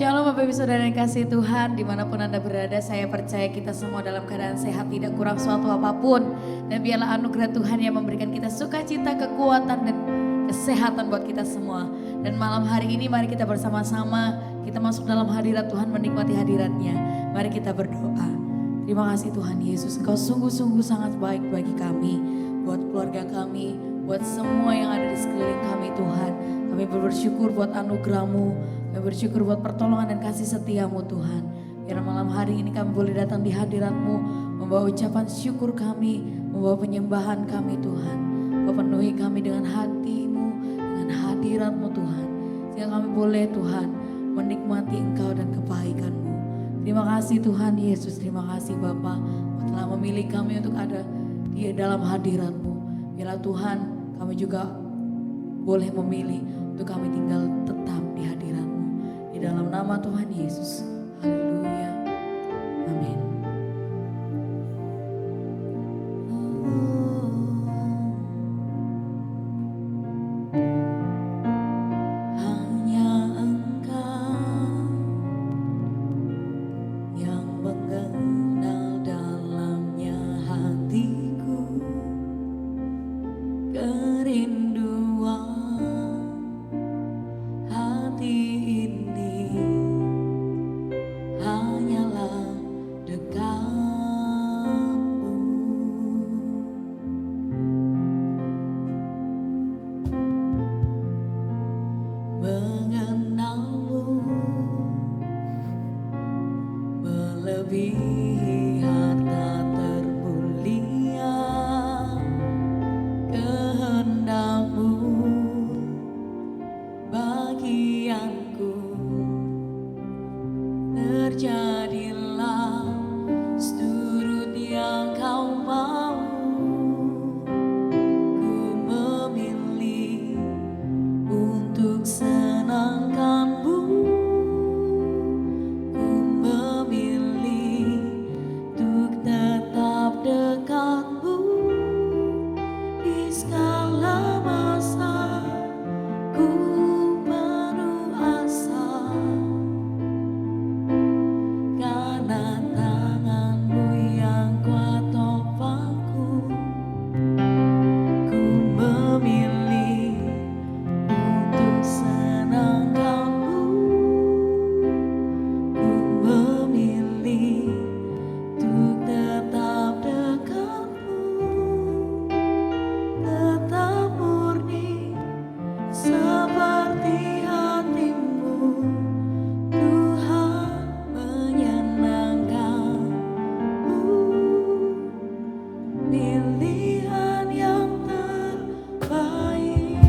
Shalom Bapak Ibu Saudara yang kasih Tuhan, dimanapun Anda berada, saya percaya kita semua dalam keadaan sehat, tidak kurang suatu apapun. Dan biarlah anugerah Tuhan yang memberikan kita sukacita, kekuatan, dan kesehatan buat kita semua. Dan malam hari ini mari kita bersama-sama, kita masuk dalam hadirat Tuhan, menikmati hadiratnya. Mari kita berdoa. Terima kasih Tuhan Yesus, Engkau sungguh-sungguh sangat baik bagi kami, buat keluarga kami, buat semua yang ada di sekeliling kami Tuhan. Kami bersyukur buat anugerah-Mu, kami bersyukur buat pertolongan dan kasih setia-Mu Tuhan. Biar malam hari ini kami boleh datang di hadirat-Mu, membawa ucapan syukur kami, membawa penyembahan kami Tuhan. Kau penuhi kami dengan hati-Mu, dengan hadirat-Mu Tuhan. Sehingga kami boleh Tuhan menikmati Engkau dan kebaikan-Mu. Terima kasih Tuhan Yesus, terima kasih Bapa, Kau telah memilih kami untuk ada di dalam hadirat-Mu. Biarlah Tuhan kami juga boleh memilih untuk kami tinggal tetap di hadirat-Mu. Di dalam nama Tuhan Yesus. Haleluya. Amin. Hanya Engkau yang mengenal dalamnya hatiku, kerinduan hati ini hanyalah dekatmu. Mengenalmu melebihi harta termulia, kehendak-Mu bagianku, terjadilah seturut yang Kau mau. Ku memilih untuk senangkan-Mu, ku memilih untuk tetap dekat-Mu di segala masa. Ku penuh asa karena tangan-Mu yang kuat topangku. Ku memilih untuk senangkan-Mu, ku memilih untuk tetap dekat-Mu, tetap murni seperti hati-Mu. Tuhan, menyenangkan-Mu, pilihan yang terbaik.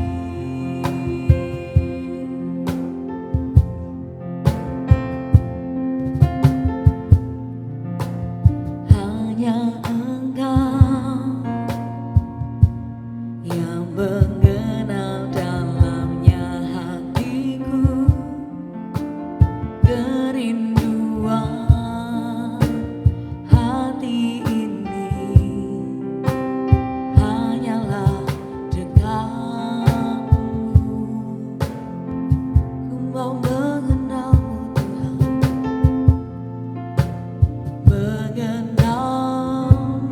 Hanya Engkau yang mengenal dalamnya hatiku, kerinduan hati ini hanyalah dekat-Mu. Ku mau mengenal-Mu Tuhan, mengenal-Mu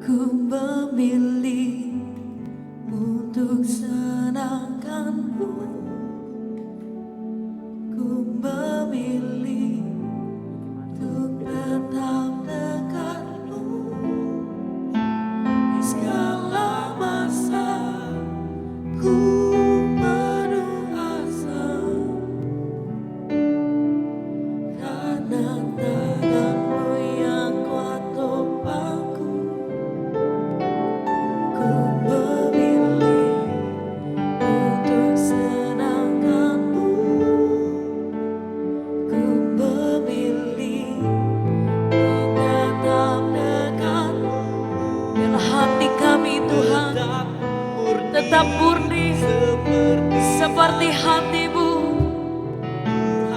Ku memilih untuk senangkanmu. Ku memilih untuk tetap dekatmu di segala masa. Ku penuh asa karena tanganmu yang kuat topangku. Ku memilih untuk senangkanmu. Ku memilih untuk tetap dekatmu. Biarlah hati kami Tuhan tetap murni seperti hati-Mu.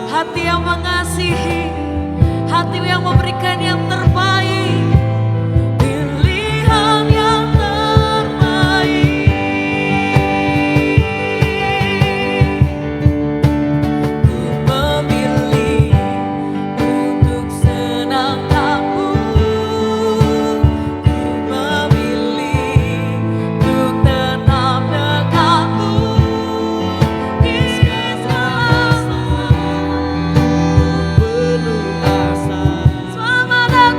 Hati yang mengasihi, hati yang memberikan yang terbaik, pilihan yang terbaik. Ku memilih untuk senangkanmu. Ku memilih untuk tetap dekatmu di segala masa. Selamat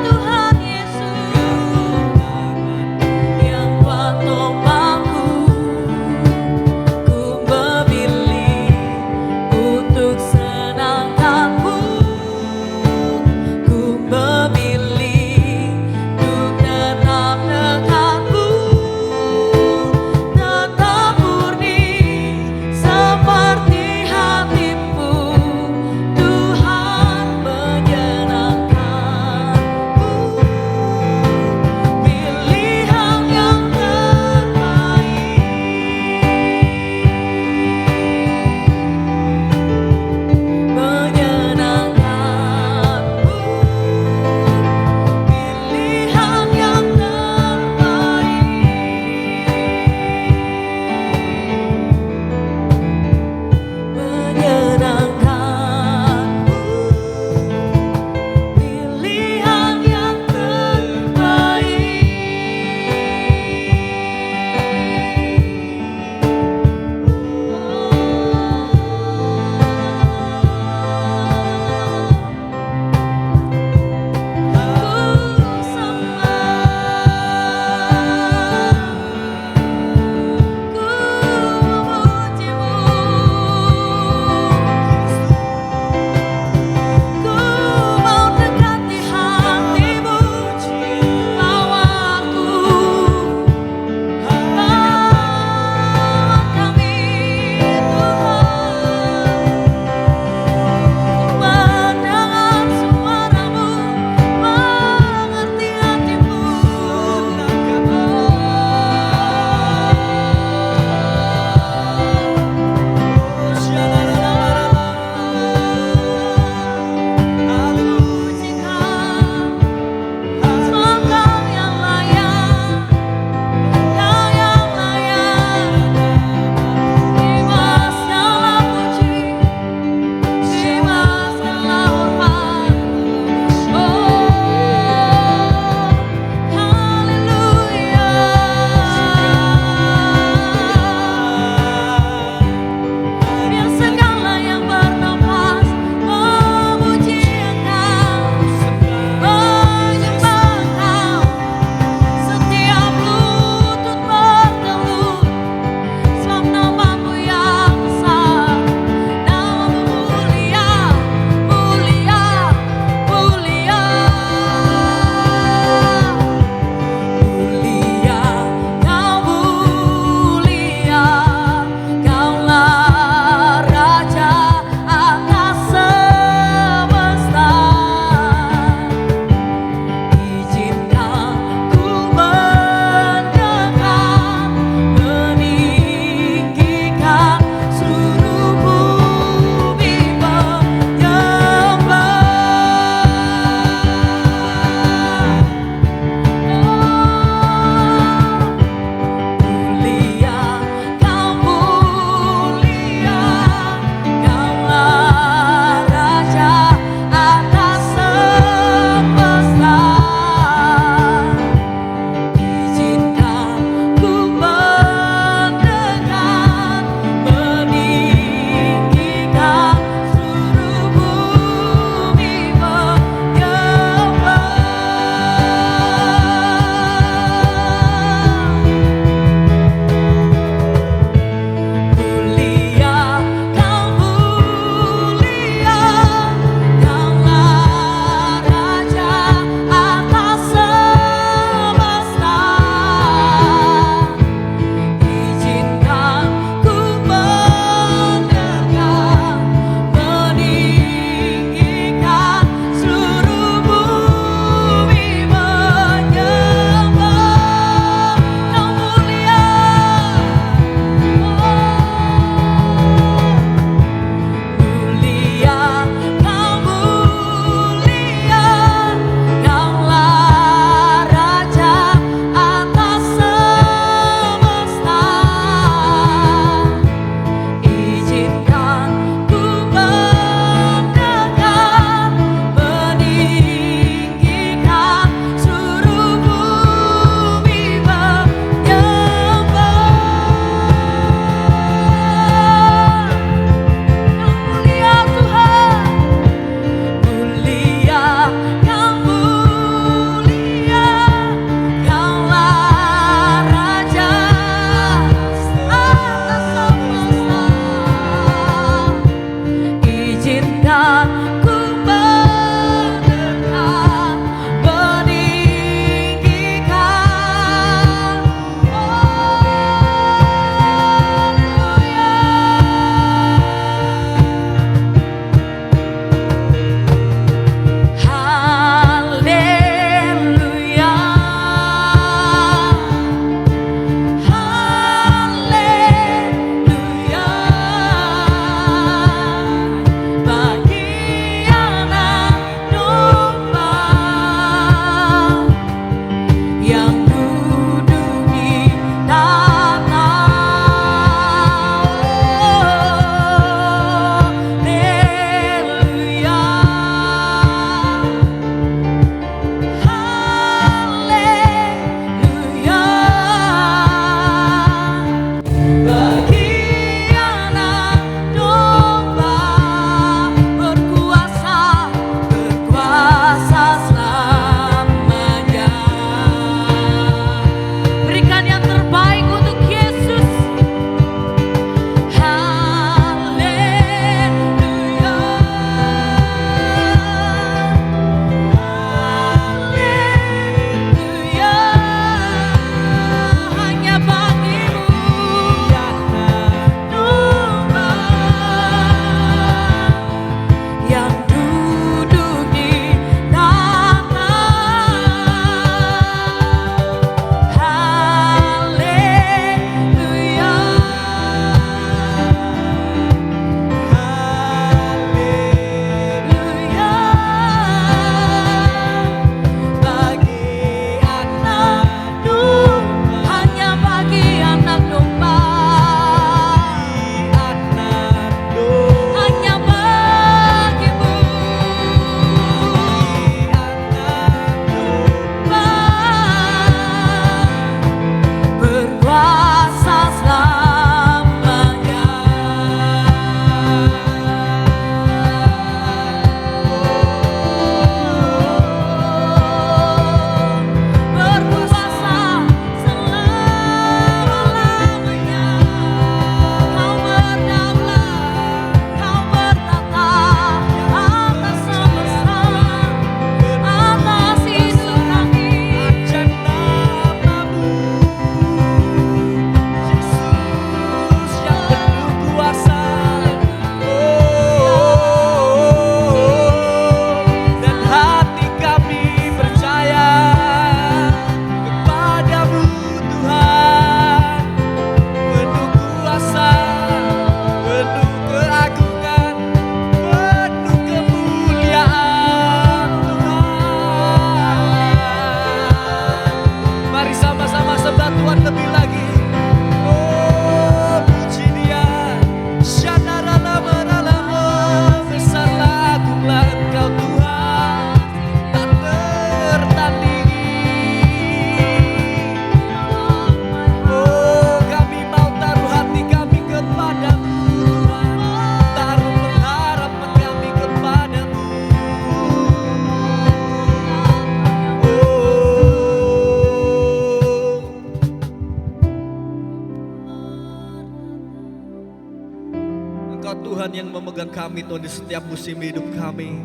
memampukan kami Tuhan di setiap musim hidup kami.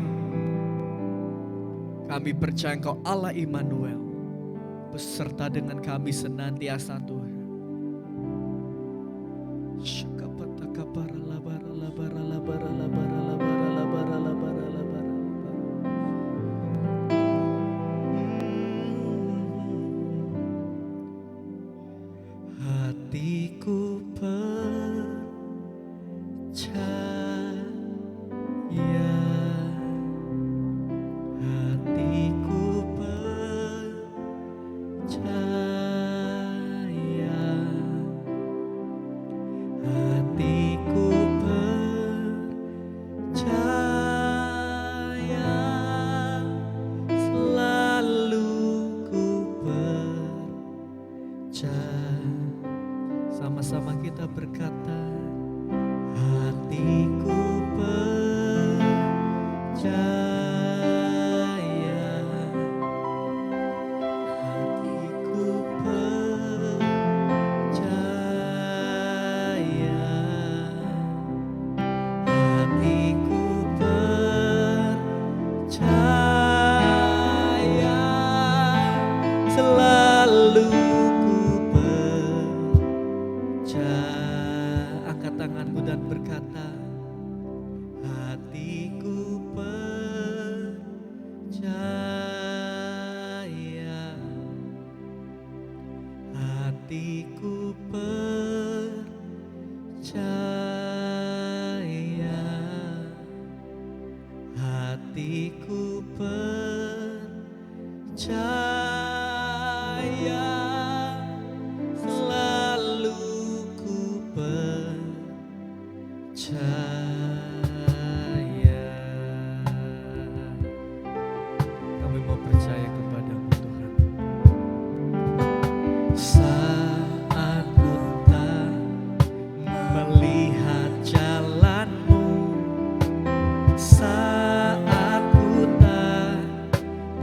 Kami percaya Engkau Allah Immanuel, beserta dengan kami senantiasa Tuhan. Hatiku percaya, hatiku percaya, hatiku percaya, selalu ku percaya. Sama-sama kita berkata, hatiku percaya, hatiku percaya, hatiku percaya, selalu angkat tanganmu dan berkata, hatiku percaya, hatiku percaya, hatiku percaya, selalu ku percaya. Kami mau percaya kepadamu Tuhan. Saat ku tak melihat jalanmu, saat ku tak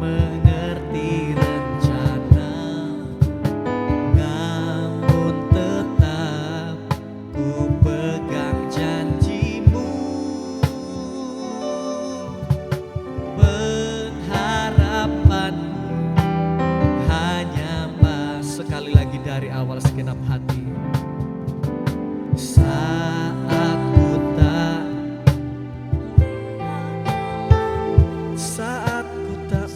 mengerti rencana, namun tetap ku pegang janjimu. Pengharapanmu hanya sekali lagi dari awal segenap hati. Saat ku tak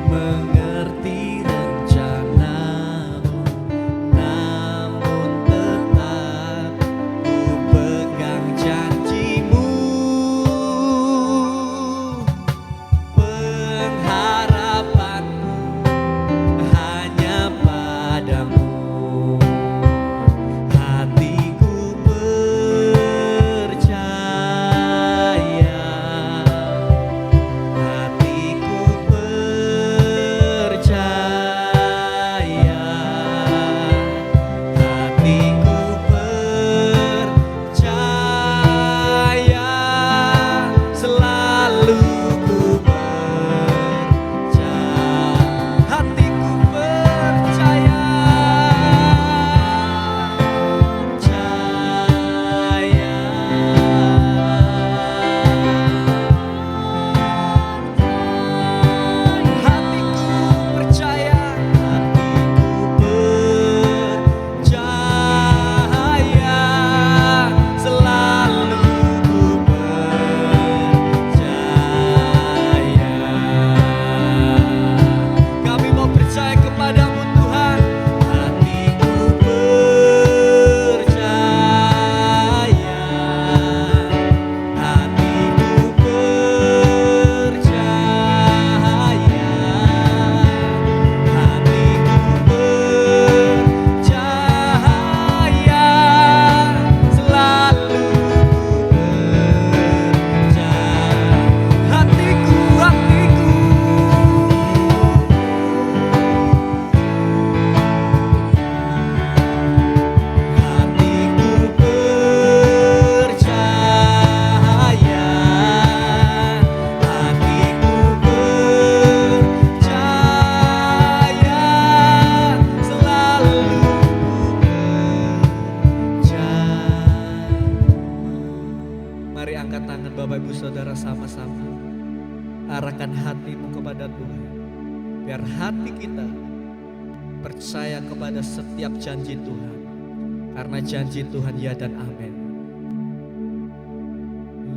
mengerti rencanamu, namun tetap ku pegang janjimu. Pengharapanmu hanya arahkan hatimu kepada Tuhan. Biar hati kita percaya kepada setiap janji Tuhan. Karena janji Tuhan ya dan amin.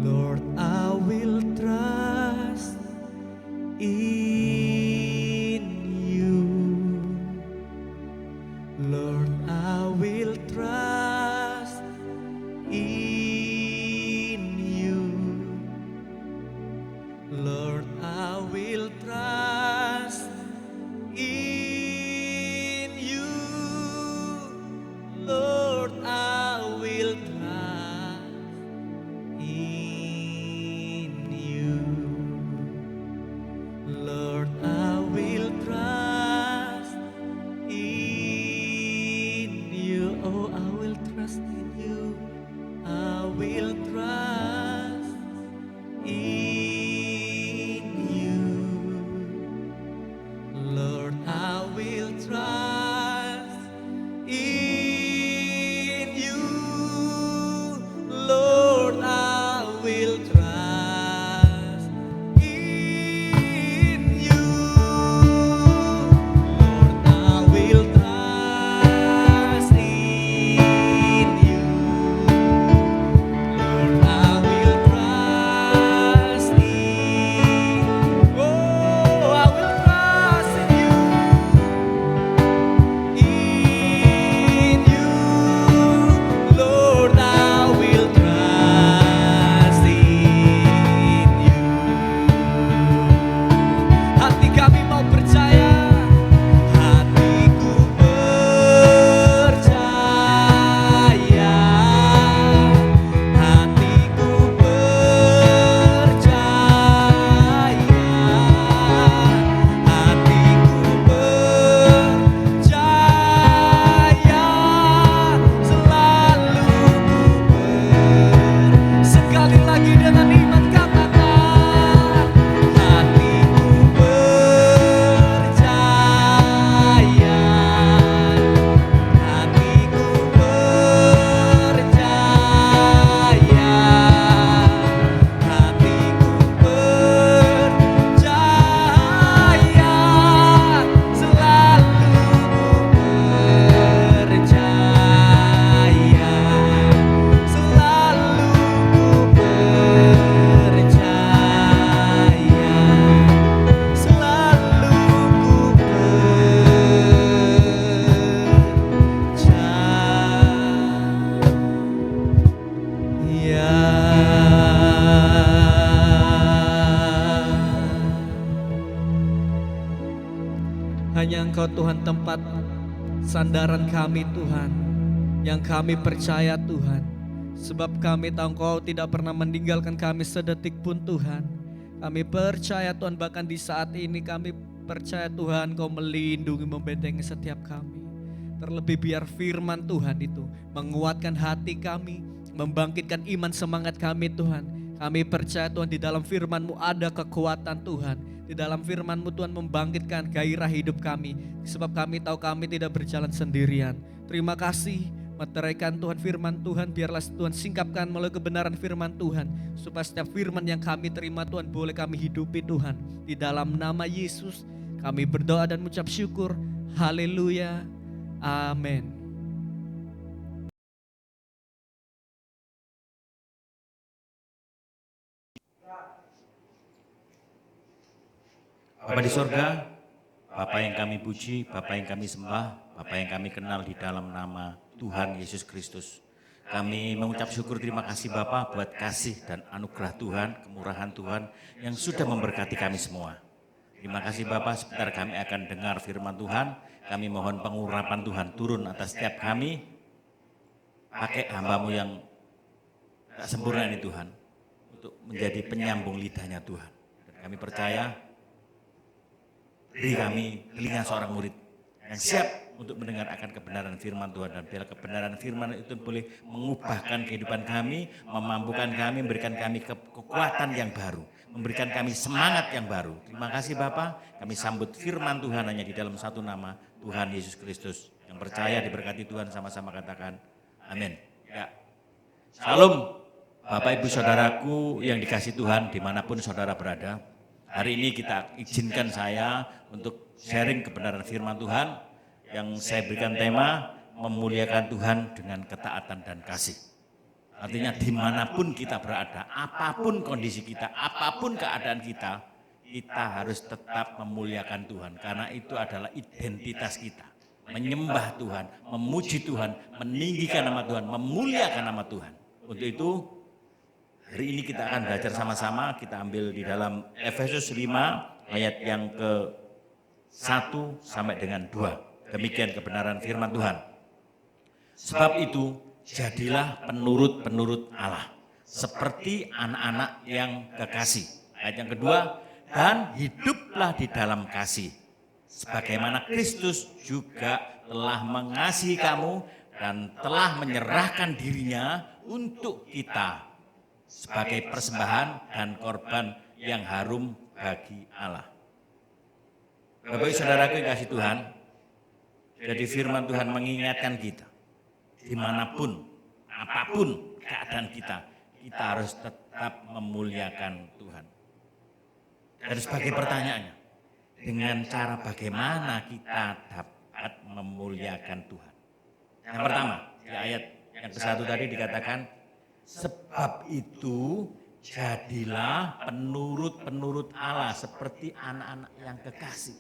Lord, I will trust in you. Lord, I will trust in you. Lord, I will trust in you. Lord, I will trust in you. Lord, I will trust in you. Oh, I will trust in you. I will trust in you. Lord, I will trust in you. Lord, I will trust in you. Lord, I will trust in you. Lord, I will trust in. Oh, I will trust in you. In you, Lord, I will trust in you. Hati kami mau percaya, hatiku percaya, hatiku percaya, hatiku percaya, selalu sekali lagi dengan iman katakan, hatiku percaya, hatiku percaya, hatiku percaya, selalu percaya, selalu percaya, selalu Hanya Engkau Tuhan tempat sandaran kami Tuhan, yang kami percaya Tuhan. Sebab kami tahu Engkau tidak pernah meninggalkan kami sedetik pun Tuhan. Kami percaya Tuhan, bahkan di saat ini kami percaya Tuhan Engkau melindungi, membentengi setiap kami. Terlebih biar firman Tuhan itu menguatkan hati kami, membangkitkan iman semangat kami Tuhan. Kami percaya Tuhan di dalam firman-Mu ada kekuatan Tuhan. Di dalam firman-Mu Tuhan membangkitkan gairah hidup kami. Sebab kami tahu kami tidak berjalan sendirian. Terima kasih meteraikan Tuhan firman Tuhan. Biarlah Tuhan singkapkan melalui kebenaran firman Tuhan. Supaya setiap firman yang kami terima Tuhan boleh kami hidupi Tuhan. Di dalam nama Yesus kami berdoa dan mengucap syukur. Haleluya. Amin. Bapa di sorga, Bapa yang kami puji, Bapa yang kami sembah, Bapa yang kami kenal di dalam nama Tuhan Yesus Kristus. Kami mengucap syukur, terima kasih Bapa buat kasih dan anugerah Tuhan, kemurahan Tuhan yang sudah memberkati kami semua. Terima kasih Bapa, sebentar kami akan dengar firman Tuhan. Kami mohon pengurapan Tuhan turun atas setiap kami. Pakai hamba-Mu yang tak sempurna ini Tuhan, untuk menjadi penyambung lidahnya Tuhan. Dan kami percaya, beri kami telinga seorang murid yang siap untuk mendengar akan kebenaran firman Tuhan. Dan biar kebenaran firman itu boleh mengubahkan kehidupan kami, memampukan kami, memberikan kami kekuatan yang baru, memberikan kami semangat yang baru. Terima kasih Bapa, kami sambut firman Tuhan hanya di dalam satu nama, Tuhan Yesus Kristus. Yang percaya diberkati Tuhan, sama-sama katakan amin. Ya. Salam Bapak Ibu Saudaraku yang dikasihi Tuhan dimanapun saudara berada. Hari ini kita izinkan saya untuk sharing kebenaran firman Tuhan yang saya berikan tema memuliakan Tuhan dengan ketaatan dan kasih. Artinya dimanapun kita berada, apapun kondisi kita, apapun keadaan kita harus tetap memuliakan Tuhan. Karena itu adalah identitas kita. Menyembah Tuhan, memuji Tuhan, meninggikan nama Tuhan, memuliakan nama Tuhan. Untuk itu, hari ini kita akan belajar sama-sama, kita ambil di dalam Efesus 5 ayat yang ke-1 sampai dengan 2. Demikian kebenaran firman Tuhan. Sebab itu, jadilah penurut-penurut Allah, seperti anak-anak yang kekasih. Ayat yang kedua, dan hiduplah di dalam kasih, sebagaimana Kristus juga telah mengasihi kamu dan telah menyerahkan dirinya untuk kita sebagai persembahan dan korban yang harum bagi Allah. Bapak Ibu Saudaraku yang kasih Tuhan, jadi firman Tuhan mengingatkan kita, dimanapun, apapun keadaan kita harus tetap memuliakan Tuhan. Dan sebagai pertanyaannya, dengan cara bagaimana kita dapat memuliakan Tuhan? Yang pertama, di ayat yang ke-1 tadi dikatakan, sebab itu jadilah penurut-penurut Allah seperti anak-anak yang kekasih.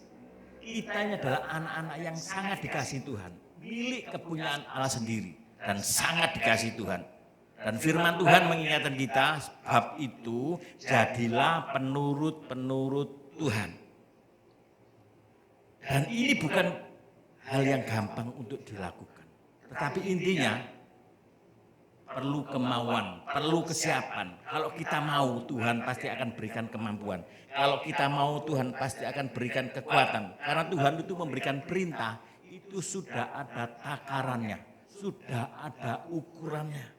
Kita ini adalah anak-anak yang sangat dikasihi Tuhan, milik kepunyaan Allah sendiri dan sangat dikasihi Tuhan. Dan firman Tuhan mengingatkan kita, sebab itu jadilah penurut-penurut Tuhan. Dan ini bukan hal yang gampang untuk dilakukan. Tetapi intinya perlu kemauan, perlu kesiapan. Kalau kita mau, Tuhan pasti akan berikan kemampuan. Kalau kita mau, Tuhan pasti akan berikan kekuatan. Karena Tuhan itu memberikan perintah, itu sudah ada takarannya, sudah ada ukurannya.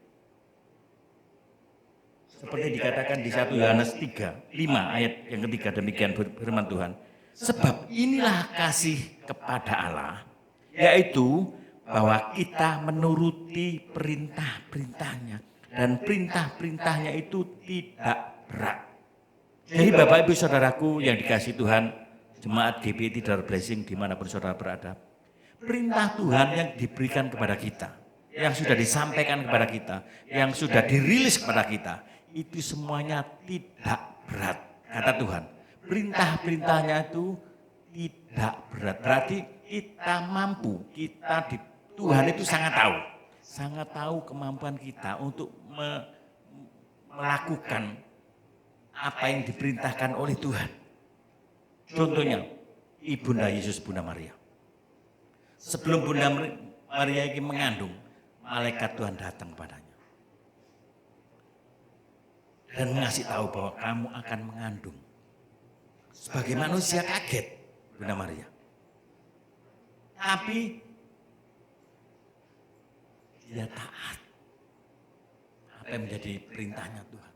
Seperti dikatakan di 1 Yohanes 3, 5 ayat yang ketiga, demikian firman Tuhan. Sebab inilah kasih kepada Allah, yaitu bahwa kita menuruti perintah-perintahnya. Dan perintah-perintahnya itu tidak berat. Jadi Bapak Ibu Saudaraku yang dikasihi Tuhan, Jemaat GBI Tidar Blessing dimanapun saudara berada, perintah Tuhan yang diberikan kepada kita, yang sudah disampaikan kepada kita, yang sudah dirilis kepada kita, itu semuanya tidak berat, kata Tuhan. Perintah-perintahnya itu tidak berat, berarti kita mampu, Tuhan itu sangat tahu kemampuan kita untuk melakukan apa yang diperintahkan oleh Tuhan. Contohnya, Ibunda Yesus, Bunda Maria. Sebelum Bunda Maria ini mengandung, malaikat Tuhan datang padanya dan mengasih tahu bahwa kamu akan mengandung. Sebagai manusia kaget Bunda Maria. Tapi dia taat apa yang menjadi perintahnya Tuhan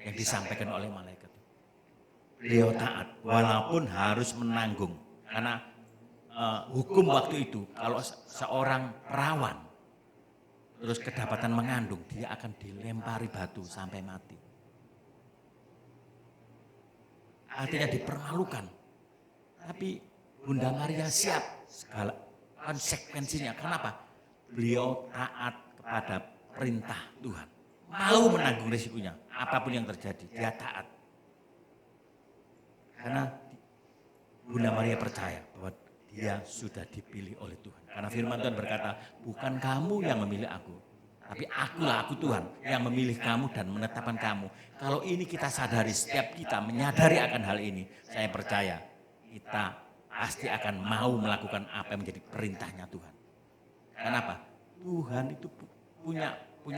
yang disampaikan oleh malaikat. Beliau taat walaupun harus menanggung, karena hukum waktu itu kalau seorang perawan terus kedapatan mengandung, dia akan dilempari batu sampai mati. Artinya dipermalukan. Tapi Bunda Maria siap segala konsekuensinya. Kenapa? Beliau taat kepada perintah Tuhan. Mau menanggung risikonya, apapun yang terjadi, dia taat. Karena Bunda Maria percaya bahwa dia sudah dipilih oleh Tuhan. Karena firman Tuhan berkata, bukan kamu yang memilih aku, tapi aku Tuhan yang memilih kamu dan menetapkan kamu. Kalau ini kita sadari, setiap kita menyadari akan hal ini, saya percaya kita pasti akan mau melakukan apa yang menjadi perintahnya Tuhan. Kenapa? Tuhan itu punya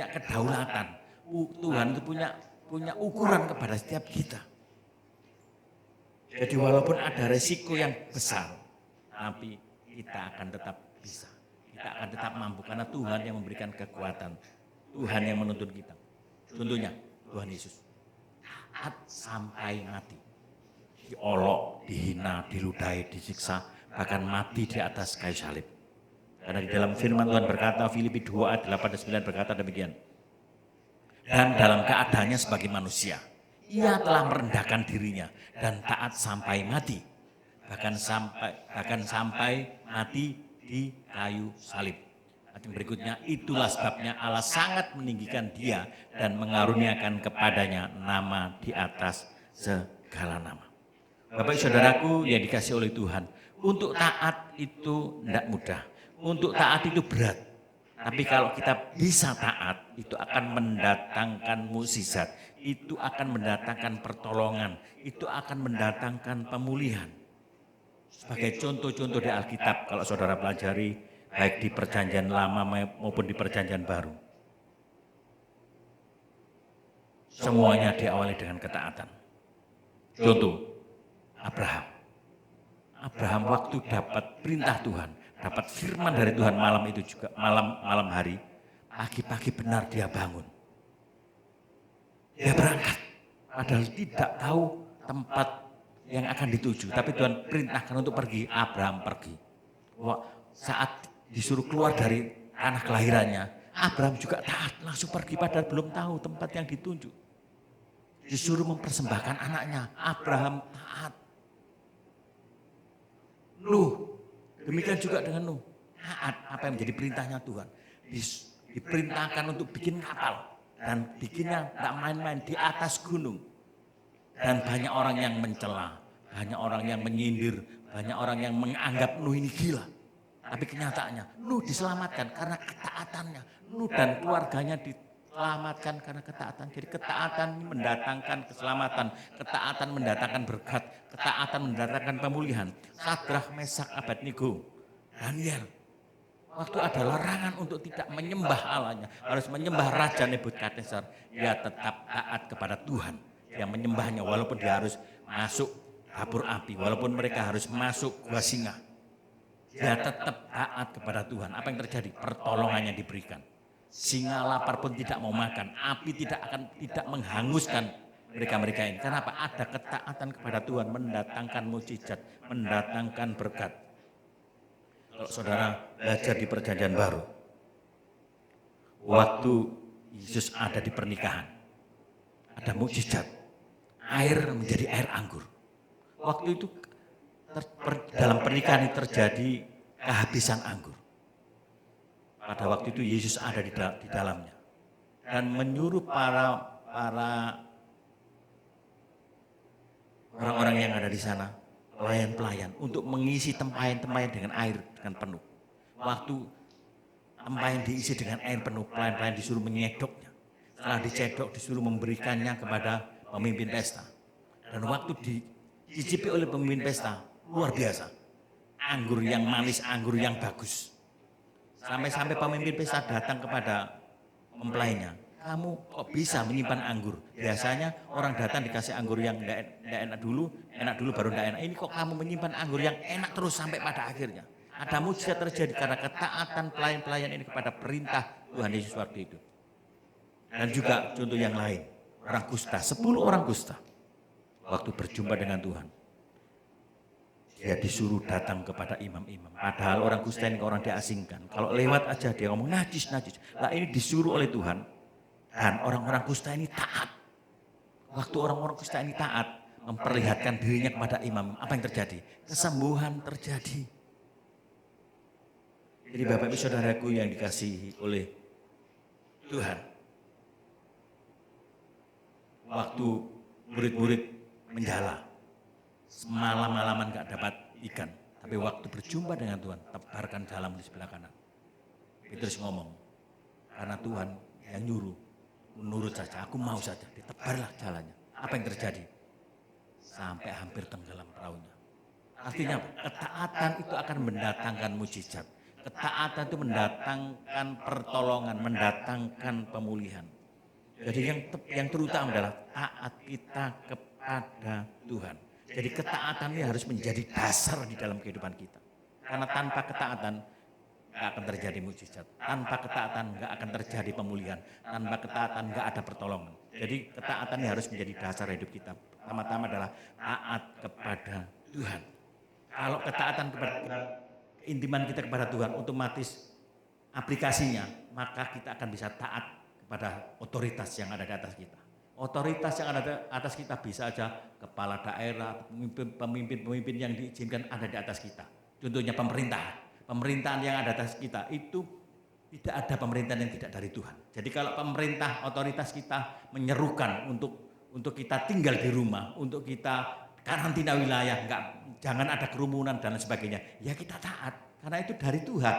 kedaulatan. Tuhan itu punya ukuran kepada setiap kita. Jadi walaupun ada resiko yang besar, tapi kita akan tetap bisa. Kita akan tetap mampu karena Tuhan yang memberikan kekuatan. Tuhan yang menuntun kita. Contohnya Tuhan Yesus. Taat sampai mati. Diolok, dihina, diludahi, disiksa, bahkan mati di atas kayu salib. Karena di dalam firman Tuhan berkata, Filipi 2 ayat 8 dan 9 berkata demikian. Dan dalam keadaannya sebagai manusia, Ia telah merendahkan dirinya dan taat sampai mati. Bahkan sampai mati di kayu salib. Ayat yang berikutnya, itulah sebabnya Allah sangat meninggikan dia dan mengaruniakan kepadanya nama di atas segala nama. Bapak saudaraku yang dikasih oleh Tuhan, untuk taat itu tidak mudah, untuk taat itu berat. Tapi kalau kita bisa taat, itu akan mendatangkan mukjizat, itu akan mendatangkan pertolongan, itu akan mendatangkan pemulihan. Sebagai contoh-contoh di Alkitab, kalau saudara pelajari, baik di perjanjian lama maupun di perjanjian baru. Semuanya diawali dengan ketaatan. Contoh, Abraham. Abraham waktu dapat perintah Tuhan, dapat firman dari Tuhan malam itu juga, malam hari, pagi-pagi benar dia bangun. Dia berangkat, padahal tidak tahu tempat yang akan dituju, tapi Tuhan perintahkan untuk pergi. Abraham pergi. Saat disuruh keluar dari tanah kelahirannya, Abraham juga taat, langsung pergi padahal belum tahu tempat yang ditunjuk. Disuruh mempersembahkan anaknya, Abraham taat. Nuh, demikian juga dengan Nuh, taat apa yang menjadi perintahnya Tuhan. Diperintahkan untuk bikin kapal, dan bikinnya tidak main-main di atas gunung. Dan banyak orang yang mencela, banyak orang yang menyindir, banyak orang yang menganggap Nuh ini gila. Tapi kenyataannya Nuh diselamatkan karena ketaatannya. Nuh dan keluarganya diselamatkan karena ketaatan. Jadi ketaatan mendatangkan keselamatan, ketaatan mendatangkan berkat, ketaatan mendatangkan pemulihan. Sadrah, Mesak, Abednego, Daniel, waktu ada larangan untuk tidak menyembah Allahnya, harus menyembah Raja Nebukadnezar, dia tetap taat kepada Tuhan. Dia menyembahnya walaupun dia harus masuk dapur api, walaupun mereka harus masuk gua singa. Dia tetap taat kepada Tuhan. Apa yang terjadi? Pertolongannya diberikan. Singa lapar pun tidak mau makan, api tidak menghanguskan mereka ini. Kenapa? Ada ketaatan kepada Tuhan, mendatangkan mukjizat, mendatangkan berkat. Kalau saudara belajar di perjanjian baru, waktu Yesus ada di pernikahan, ada mukjizat, air menjadi air anggur. Waktu itu dalam pernikahan itu terjadi kehabisan anggur. Pada waktu itu Yesus ada di dalamnya dan menyuruh para orang-orang yang ada di sana, pelayan-pelayan, untuk mengisi tempayan-tempayan dengan air dengan penuh. Waktu tempayan diisi dengan air penuh, pelayan-pelayan disuruh menyedoknya. Setelah dicedok disuruh memberikannya kepada pemimpin pesta. Dan waktu dicicipi oleh pemimpin pesta, luar biasa. Anggur yang manis, anggur yang bagus. Sampai-sampai pemimpin pesta datang kepada mempelainya. Kamu kok bisa menyimpan anggur? Biasanya orang datang dikasih anggur yang tidak enak dulu baru tidak enak. Ini kok kamu menyimpan anggur yang enak terus sampai pada akhirnya. Ada mujizat terjadi karena ketaatan pelayan-pelayan ini kepada perintah Tuhan Yesus waktu itu. Dan juga contoh yang lain, orang kusta, 10 orang kusta. Waktu berjumpa dengan Tuhan, dia disuruh datang kepada imam-imam. Padahal orang kusta ini orang diasingkan. Kalau lewat aja dia ngomong najis. Lah ini disuruh oleh Tuhan. Dan orang-orang kusta ini taat. Waktu orang-orang kusta ini taat, memperlihatkan dirinya kepada imam, apa yang terjadi? Kesembuhan terjadi. Jadi Bapak Ibu Saudaraku yang dikasihi oleh Tuhan, waktu murid-murid menjala, semalam-malaman gak dapat ikan, tapi waktu berjumpa dengan Tuhan, tebarkan jalan di sebelah kanan. Petrus ngomong, karena Tuhan yang nyuruh, menurut saja, aku mau saja, ditebarlah jalannya. Apa yang terjadi? Sampai hampir tenggelam perahunya. Artinya ketaatan itu akan mendatangkan mujizat. Ketaatan itu mendatangkan pertolongan, mendatangkan pemulihan. Jadi yang terutama adalah taat kita kepada Tuhan. Jadi ketaatan ini harus menjadi dasar di dalam kehidupan kita. Karena tanpa ketaatan nggak akan terjadi mujizat. Tanpa ketaatan nggak akan terjadi pemulihan. Tanpa ketaatan nggak ada pertolongan. Jadi ketaatan ini harus menjadi dasar hidup kita. Pertama-tama adalah taat kepada Tuhan. Kalau ketaatan kepada keintiman kita kepada Tuhan otomatis aplikasinya, maka kita akan bisa taat kepada otoritas yang ada di atas kita. Otoritas yang ada di atas kita bisa aja kepala daerah, pemimpin-pemimpin yang diizinkan ada di atas kita. Contohnya pemerintahan yang ada di atas kita itu tidak ada pemerintahan yang tidak dari Tuhan. Jadi kalau pemerintah, otoritas kita menyerukan untuk kita tinggal di rumah, untuk kita karantina wilayah, jangan ada kerumunan dan sebagainya, ya kita taat karena itu dari Tuhan.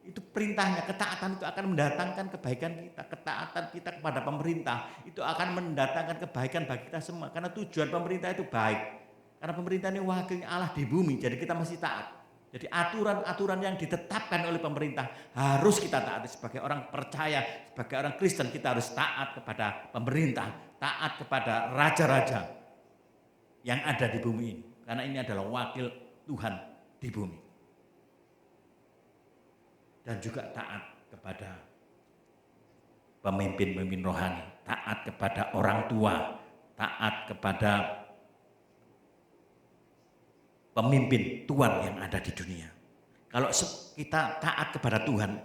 Itu perintahnya. Ketaatan itu akan mendatangkan kebaikan kita. Ketaatan kita kepada pemerintah itu akan mendatangkan kebaikan bagi kita semua. Karena tujuan pemerintah itu baik. Karena pemerintah ini wakilnya Allah di bumi, jadi kita mesti taat. Jadi aturan-aturan yang ditetapkan oleh pemerintah harus kita taati. Sebagai orang percaya, sebagai orang Kristen, kita harus taat kepada pemerintah, taat kepada raja-raja yang ada di bumi ini. Karena ini adalah wakil Tuhan di bumi. Dan juga taat kepada pemimpin-pemimpin rohani, taat kepada orang tua, taat kepada pemimpin Tuhan yang ada di dunia. Kalau kita taat kepada Tuhan,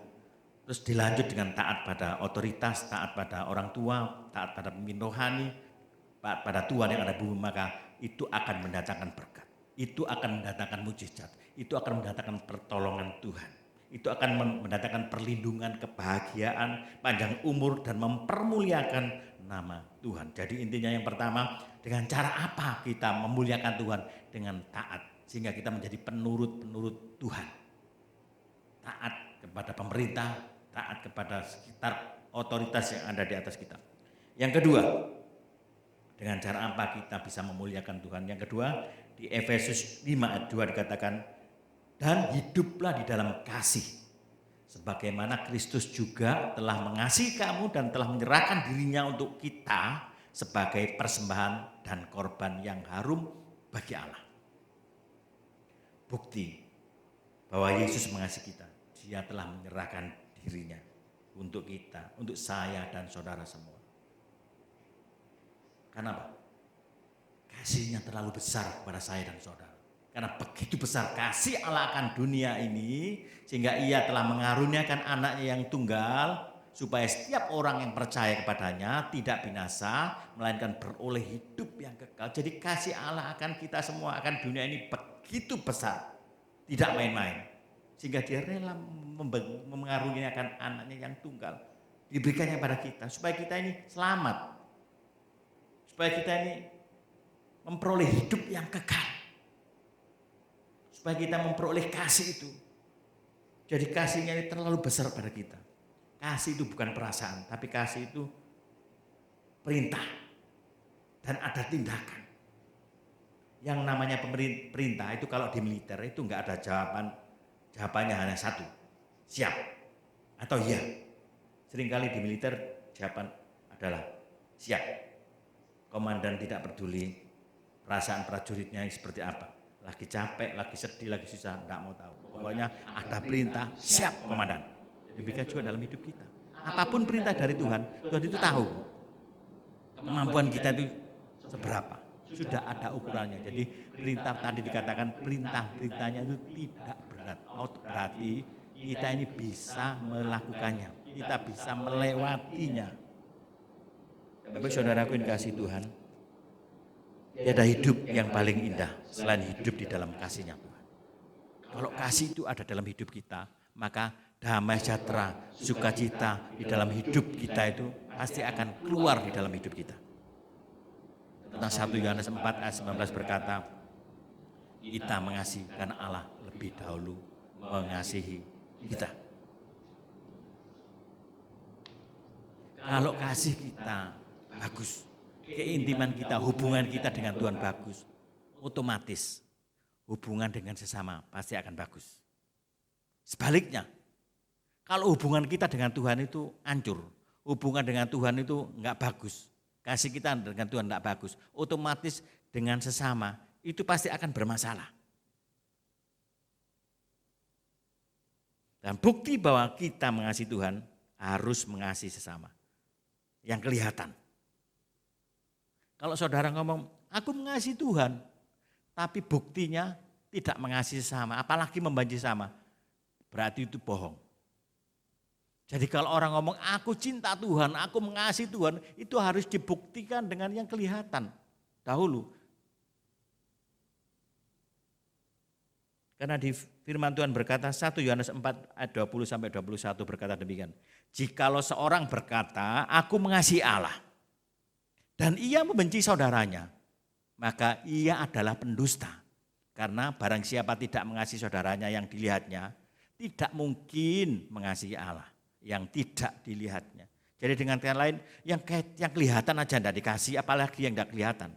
terus dilanjut dengan taat pada otoritas, taat pada orang tua, taat pada pemimpin rohani, taat pada Tuhan yang ada di bumi, maka itu akan mendatangkan berkat, itu akan mendatangkan mujizat, itu akan mendatangkan pertolongan Tuhan. Itu akan mendatangkan perlindungan, kebahagiaan, panjang umur, dan mempermuliakan nama Tuhan. Jadi intinya yang pertama, dengan cara apa kita memuliakan Tuhan? Dengan taat, sehingga kita menjadi penurut Tuhan. Taat kepada pemerintah, taat kepada sekitar otoritas yang ada di atas kita. Yang kedua, dengan cara apa kita bisa memuliakan Tuhan? Yang kedua, di Efesus 5 ayat 2 dikatakan, dan hiduplah di dalam kasih, sebagaimana Kristus juga telah mengasihi kamu dan telah menyerahkan dirinya untuk kita sebagai persembahan dan korban yang harum bagi Allah. Bukti bahwa Yesus mengasihi kita, Dia telah menyerahkan dirinya untuk kita, untuk saya dan saudara semua. Kenapa? Kasihnya terlalu besar kepada saya dan saudara. Karena begitu besar kasih Allah akan dunia ini, sehingga Ia telah mengaruniakan anaknya yang tunggal, supaya setiap orang yang percaya kepadanya tidak binasa, melainkan beroleh hidup yang kekal. Jadi kasih Allah akan kita semua, akan dunia ini begitu besar, tidak main-main. Sehingga Dia rela mengaruniakan anaknya yang tunggal, diberikannya pada kita, supaya kita ini selamat, supaya kita ini memperoleh hidup yang kekal. Supaya kita memperoleh kasih itu. Jadi kasihnya ini terlalu besar pada kita. Kasih itu bukan perasaan, tapi kasih itu perintah. Dan ada tindakan. Yang namanya perintah itu kalau di militer itu enggak ada jawabannya hanya satu. Siap atau iya. Seringkali di militer jawaban adalah siap. Komandan tidak peduli perasaan prajuritnya seperti apa. Lagi capek, lagi sedih, lagi susah, enggak mau tahu. Pokoknya ada perintah, siap komandan. Demikian juga dalam hidup kita. Apapun perintah dari Tuhan, Tuhan itu tahu kemampuan kita itu seberapa. Sudah ada ukurannya. Jadi perintah tadi dikatakan perintah-perintahnya itu tidak berat. Berarti kita ini bisa melakukannya. Kita bisa melewatinya. Bapak saudaraku yang kasih Tuhan, tiada hidup yang paling indah selain hidup di dalam kasih-Nya Tuhan. Kalau kasih itu ada dalam hidup kita, maka damai sejahtera, sukacita di dalam hidup kita itu pasti akan keluar di dalam hidup kita. Tentang 1 Yohanes 4 ayat 19 berkata, kita mengasihi karena Allah lebih dahulu mengasihi kita. Kalau kasih kita bagus, keintiman kita, hubungan kita dengan Tuhan bagus, otomatis hubungan dengan sesama pasti akan bagus. Sebaliknya, kalau hubungan kita dengan Tuhan itu hancur, hubungan dengan Tuhan itu enggak bagus, kasih kita dengan Tuhan enggak bagus, otomatis dengan sesama itu pasti akan bermasalah. Dan bukti bahwa kita mengasihi Tuhan harus mengasihi sesama yang kelihatan. Kalau saudara ngomong, aku mengasihi Tuhan, tapi buktinya tidak mengasihi sesama, apalagi membenci sesama, berarti itu bohong. Jadi kalau orang ngomong aku cinta Tuhan, aku mengasihi Tuhan, itu harus dibuktikan dengan yang kelihatan dahulu. Karena di firman Tuhan berkata 1 Yohanes 4 ayat 20 sampai 21 berkata demikian. Jikalau seorang berkata, aku mengasihi Allah dan ia membenci saudaranya, maka ia adalah pendusta. Karena barang siapa tidak mengasihi saudaranya yang dilihatnya, tidak mungkin mengasihi Allah yang tidak dilihatnya. Jadi dengan kata lain, yang kelihatan aja tidak dikasih, apalagi yang tidak kelihatan.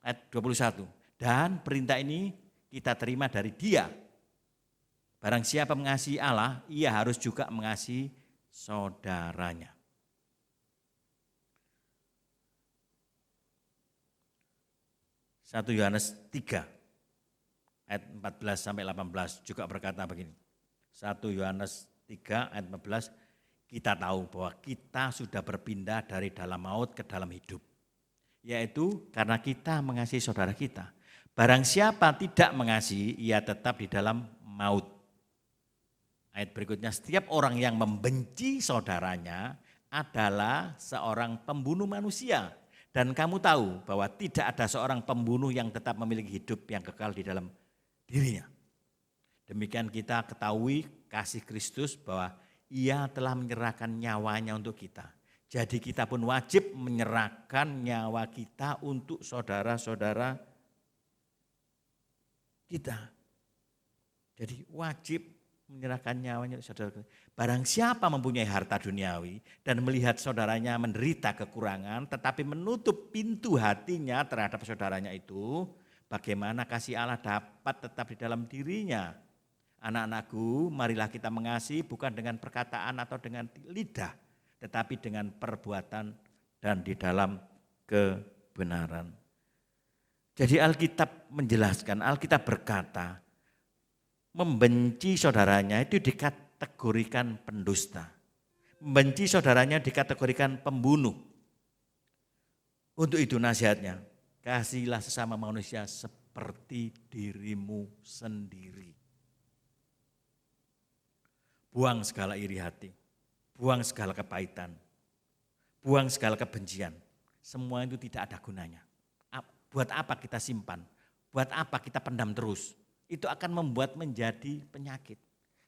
Ayat 21. Dan perintah ini kita terima dari Dia. Barang siapa mengasihi Allah, ia harus juga mengasihi saudaranya. Satu Yohanes 3 ayat 14 sampai 18 juga berkata begini. 1 Yohanes 3 ayat 14, kita tahu bahwa kita sudah berpindah dari dalam maut ke dalam hidup. Yaitu karena kita mengasihi saudara kita. Barang siapa tidak mengasihi, ia tetap di dalam maut. Ayat berikutnya, setiap orang yang membenci saudaranya adalah seorang pembunuh manusia. Dan kamu tahu bahwa tidak ada seorang pembunuh yang tetap memiliki hidup yang kekal di dalam dirinya. Demikian kita ketahui kasih Kristus bahwa Ia telah menyerahkan nyawanya untuk kita. Jadi kita pun wajib menyerahkan nyawa kita untuk saudara-saudara kita. Jadi wajib menyerahkan nyawanya untuk saudara. Barang siapa mempunyai harta duniawi dan melihat saudaranya menderita kekurangan tetapi menutup pintu hatinya terhadap saudaranya itu, bagaimana kasih Allah dapat tetap di dalam dirinya? Anak-anakku, marilah kita mengasihi bukan dengan perkataan atau dengan lidah, tetapi dengan perbuatan dan di dalam kebenaran. Jadi Alkitab menjelaskan, Alkitab berkata, membenci saudaranya itu dikategorikan pendusta. Membenci saudaranya dikategorikan pembunuh. Untuk itu nasihatnya, kasihilah sesama manusia seperti dirimu sendiri. Buang segala iri hati, buang segala kepahitan, buang segala kebencian. Semua itu tidak ada gunanya. Buat apa kita simpan? Buat apa kita pendam terus? Itu akan membuat menjadi penyakit.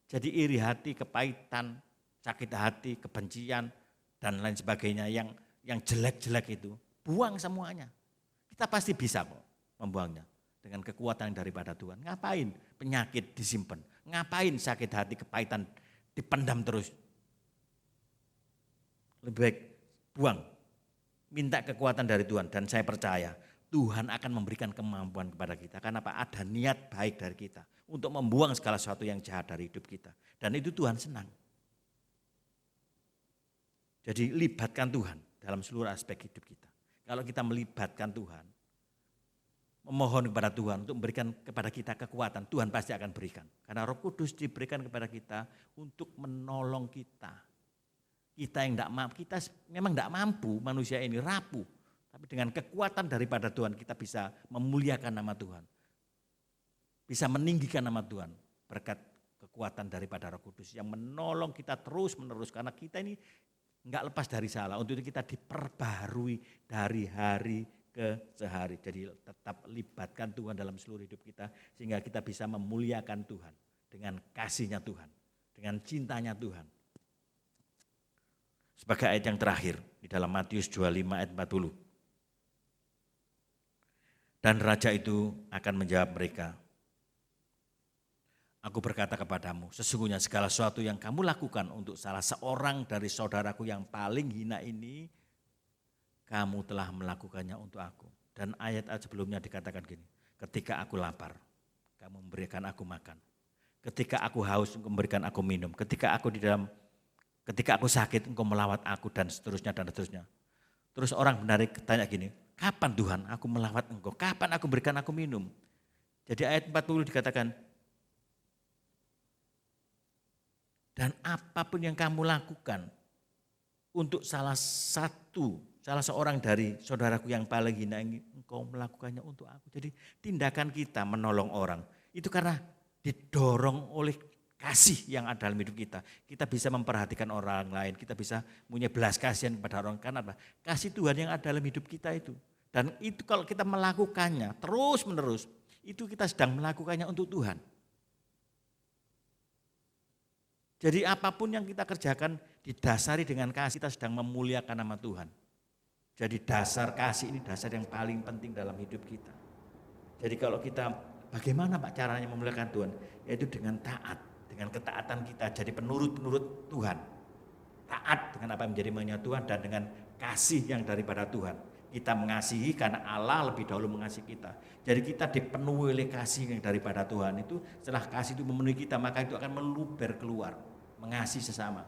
Jadi iri hati, kepahitan, sakit hati, kebencian, dan lain sebagainya yang jelek-jelek itu, buang semuanya. Kita pasti bisa kok membuangnya dengan kekuatan daripada Tuhan. Ngapain penyakit disimpan? Ngapain sakit hati, kepahitan dipendam terus? Lebih baik buang. Minta kekuatan dari Tuhan dan saya percaya Tuhan akan memberikan kemampuan kepada kita. Karena apa? Ada niat baik dari kita untuk membuang segala sesuatu yang jahat dari hidup kita. Dan itu Tuhan senang. Jadi libatkan Tuhan dalam seluruh aspek hidup kita. Kalau kita melibatkan Tuhan, memohon kepada Tuhan untuk memberikan kepada kita kekuatan, Tuhan pasti akan berikan. Karena Roh Kudus diberikan kepada kita untuk menolong kita. Kita yang tidak mampu, kita memang tidak mampu, manusia ini rapuh. Tapi dengan kekuatan daripada Tuhan kita bisa memuliakan nama Tuhan. Bisa meninggikan nama Tuhan berkat kekuatan daripada Roh Kudus yang menolong kita terus menerus. Karena kita ini enggak lepas dari salah. Untuk itu kita diperbarui dari hari ke sehari. Jadi tetap libatkan Tuhan dalam seluruh hidup kita. Sehingga kita bisa memuliakan Tuhan dengan kasihnya Tuhan. Dengan cintanya Tuhan. Sebagai ayat yang terakhir di dalam Matius 25 ayat 40. Dan raja itu akan menjawab mereka, aku berkata kepadamu, sesungguhnya segala sesuatu yang kamu lakukan untuk salah seorang dari saudaraku yang paling hina ini, kamu telah melakukannya untuk aku. Dan ayat-ayat sebelumnya dikatakan gini, ketika aku lapar, kamu memberikan aku makan. Ketika aku haus, engkau memberikan aku minum. Ketika aku sakit, engkau melawat aku dan seterusnya dan seterusnya. Terus orang benar tanya gini, kapan Tuhan aku melawat engkau? Kapan aku berikan aku minum? Jadi ayat 40 dikatakan, dan apapun yang kamu lakukan untuk salah seorang dari saudaraku yang paling hina ini, engkau melakukannya untuk aku. Jadi tindakan kita menolong orang itu karena didorong oleh kasih yang ada dalam hidup kita. Kita bisa memperhatikan orang lain, kita bisa punya belas kasihan kepada orang. Karena apa? Kasih Tuhan yang ada dalam hidup kita itu. Dan itu kalau kita melakukannya terus menerus, itu kita sedang melakukannya untuk Tuhan. Jadi apapun yang kita kerjakan didasari dengan kasih, kita sedang memuliakan nama Tuhan. Jadi dasar kasih ini dasar yang paling penting dalam hidup kita. Jadi kalau kita, bagaimana Pak caranya memuliakan Tuhan? Yaitu dengan taat, dengan ketaatan kita jadi penurut-penurut Tuhan. Taat dengan apa yang menjadi maunya Tuhan dan dengan kasih yang daripada Tuhan. Kita mengasihi karena Allah lebih dahulu mengasihi kita. Jadi kita dipenuhi oleh kasih yang daripada Tuhan itu. Setelah kasih itu memenuhi kita, maka itu akan meluber keluar, mengasihi sesama.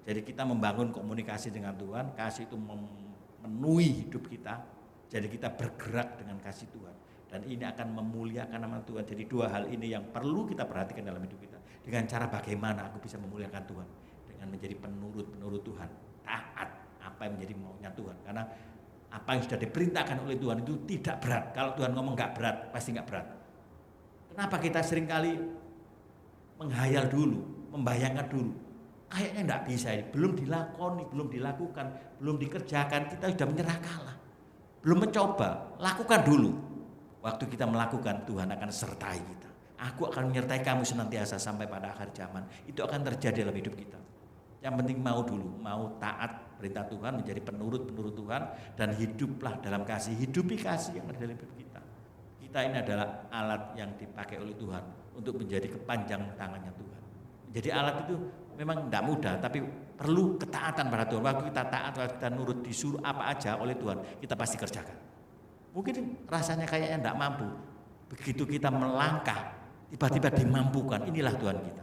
Jadi kita membangun komunikasi dengan Tuhan, kasih itu memenuhi hidup kita. Jadi kita bergerak dengan kasih Tuhan. Dan ini akan memuliakan nama Tuhan. Jadi dua hal ini yang perlu kita perhatikan dalam hidup kita. Dengan cara bagaimana aku bisa memuliakan Tuhan. Dengan menjadi penurut Tuhan. Taat apa yang menjadi maunya Tuhan. Karena apa yang sudah diperintahkan oleh Tuhan itu tidak berat. Kalau Tuhan ngomong gak berat, pasti gak berat. Kenapa kita seringkali menghayal dulu, membayangkan dulu. Kayaknya gak bisa ini, belum dilakoni, belum dilakukan, belum dikerjakan, kita sudah menyerah kalah. Belum mencoba, lakukan dulu. Waktu kita melakukan, Tuhan akan sertai kita. Aku akan menyertai kamu senantiasa sampai pada akhir zaman. Itu akan terjadi dalam hidup kita. Yang penting mau dulu, mau taat perintah Tuhan, menjadi penurut Tuhan, dan hiduplah dalam kasih, hidupi kasih yang ada dalam hidup kita. Kita ini adalah alat yang dipakai oleh Tuhan untuk menjadi kepanjang tangannya Tuhan. Menjadi alat itu memang tidak mudah, tapi perlu ketaatan pada Tuhan. Waktu kita taat, waktu kita nurut, disuruh apa aja oleh Tuhan, kita pasti kerjakan. Mungkin rasanya kayaknya tidak mampu. Begitu kita melangkah, tiba-tiba dimampukan. Inilah Tuhan kita.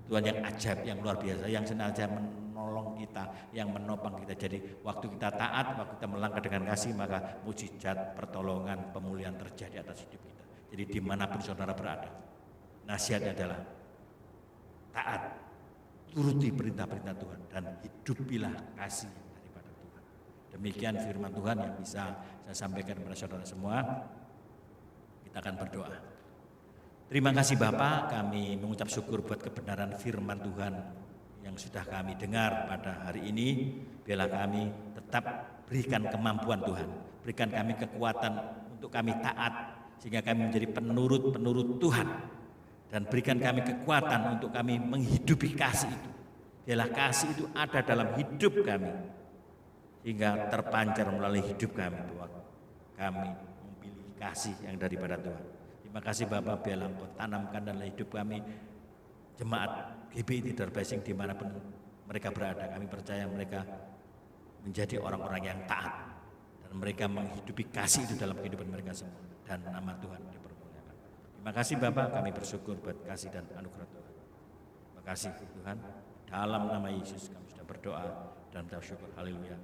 Tuhan yang ajaib, yang luar biasa, yang senantiasa menolong kita, yang menopang kita. Jadi waktu kita taat, waktu kita melangkah dengan kasih, maka mujizat, pertolongan, pemulihan terjadi atas hidup kita. Jadi dimanapun saudara berada, nasihatnya adalah taat, turuti perintah-perintah Tuhan, dan hidupilah kasih daripada Tuhan. Demikian firman Tuhan yang bisa saya sampaikan kepada saudara semua. Kita akan berdoa. Terima kasih Bapak, kami mengucap syukur buat kebenaran firman Tuhan yang sudah kami dengar pada hari ini. Biarlah kami tetap berikan kemampuan Tuhan, berikan kami kekuatan untuk kami taat, sehingga kami menjadi penurut Tuhan. Dan berikan kami kekuatan untuk kami menghidupi kasih itu. Biarlah kasih itu ada dalam hidup kami, hingga terpancar melalui hidup kami bahwa kami memilih kasih yang daripada Tuhan. Terima kasih Bapak, biarlah Engkau tanamkan dalam hidup kami jemaat GBI Tidar Blessing dimanapun mereka berada. Kami percaya mereka menjadi orang-orang yang taat dan mereka menghidupi kasih itu dalam kehidupan mereka semua, dan nama Tuhan dipermuliakan. Terima kasih Bapak, kami bersyukur buat kasih dan anugerah Tuhan. Terima kasih Tuhan, dalam nama Yesus kami sudah berdoa dan bersyukur. Haleluya.